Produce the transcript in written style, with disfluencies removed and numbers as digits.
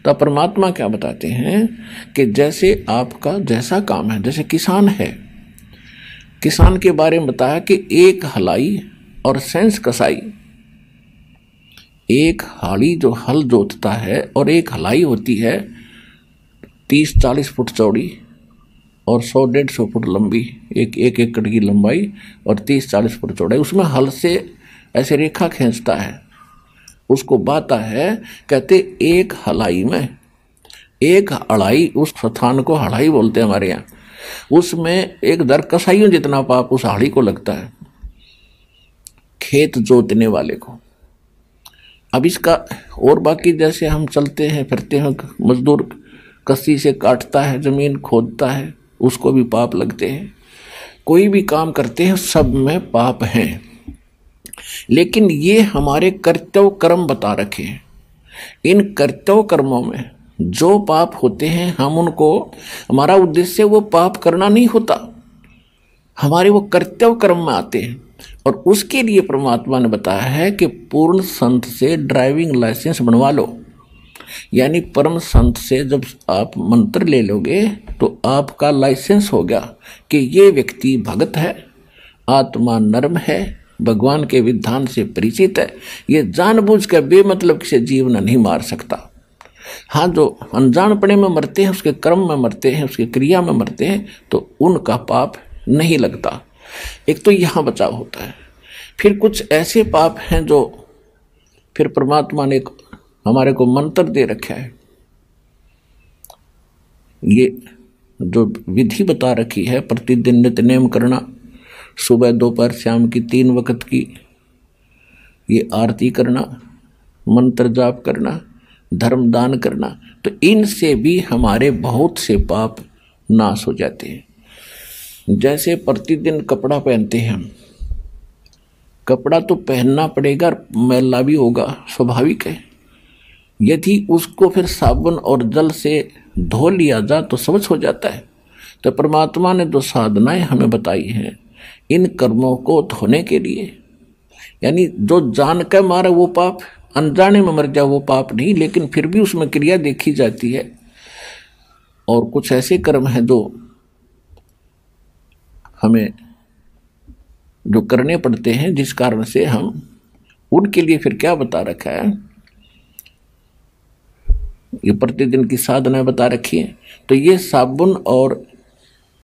तो परमात्मा क्या बताते हैं कि जैसे आपका जैसा काम है, जैसे किसान है, किसान के बारे में बताया कि एक हलाई और सेंस कसाई, एक हाड़ी जो हल जोतता है और एक हलाई होती है 30-40 फुट चौड़ी और 100-150 फुट लंबी, एक एकड़ की लंबाई और 30-40 फुट चौड़ाई। उसमें हल से ऐसे रेखा खींचता है, उसको बाता है। कहते एक हलाई में एक अड़ाई, उस स्थान को हड़ाई बोलते हैं हमारे यहाँ, उसमें एक दर कसाइयों जितना पाप उस हाड़ी को लगता है, खेत जोतने वाले को। अब इसका और बाकी जैसे हम चलते हैं फिरते हैं, मजदूर कस्सी से काटता है, जमीन खोदता है, उसको भी पाप लगते हैं। कोई भी काम करते हैं सब में पाप हैं, लेकिन ये हमारे कर्तव्य कर्म बता रखे हैं। इन कर्तव्य कर्मों में जो पाप होते हैं, हम उनको, हमारा उद्देश्य वो पाप करना नहीं होता, हमारे वो कर्तव्य कर्म में आते हैं। और उसके लिए परमात्मा ने बताया है कि पूर्ण संत से ड्राइविंग लाइसेंस बनवा लो। यानी परम संत से जब आप मंत्र ले लोगे तो आपका लाइसेंस हो गया कि ये व्यक्ति भगत है, आत्मा नर्म है, भगवान के विधान से परिचित है, ये जानबूझ कर बेमतलब से जीवन नहीं मार सकता। हाँ, जो अनजानपने में मरते हैं, उसके कर्म में मरते हैं, उसकी क्रिया में मरते हैं, तो उनका पाप नहीं लगता। एक तो यहाँ बचाव होता है। फिर कुछ ऐसे पाप हैं जो फिर परमात्मा ने हमारे को मंत्र दे रखा है, ये जो विधि बता रखी है, प्रतिदिन नित्य नेम करना, सुबह दोपहर शाम की 3 वक्त की ये आरती करना, मंत्र जाप करना, धर्म दान करना, तो इनसे भी हमारे बहुत से पाप नाश हो जाते हैं। जैसे प्रतिदिन कपड़ा पहनते हैं हम, कपड़ा तो पहनना पड़ेगा, मैला भी होगा, स्वाभाविक है। यदि उसको फिर साबुन और जल से धो लिया जाए तो स्वच्छ हो जाता है। तो परमात्मा ने जो साधनाएं हमें बताई हैं इन कर्मों को धोने के लिए, यानी जो जान कर मारे वो पाप, अनजाने में मर जाए वो पाप नहीं, लेकिन फिर भी उसमें क्रिया देखी जाती है। और कुछ ऐसे कर्म हैं जो हमें जो करने पड़ते हैं, जिस कारण से हम उनके लिए फिर क्या बता रखा है, ये प्रतिदिन की साधना बता रखी है। तो ये साबुन और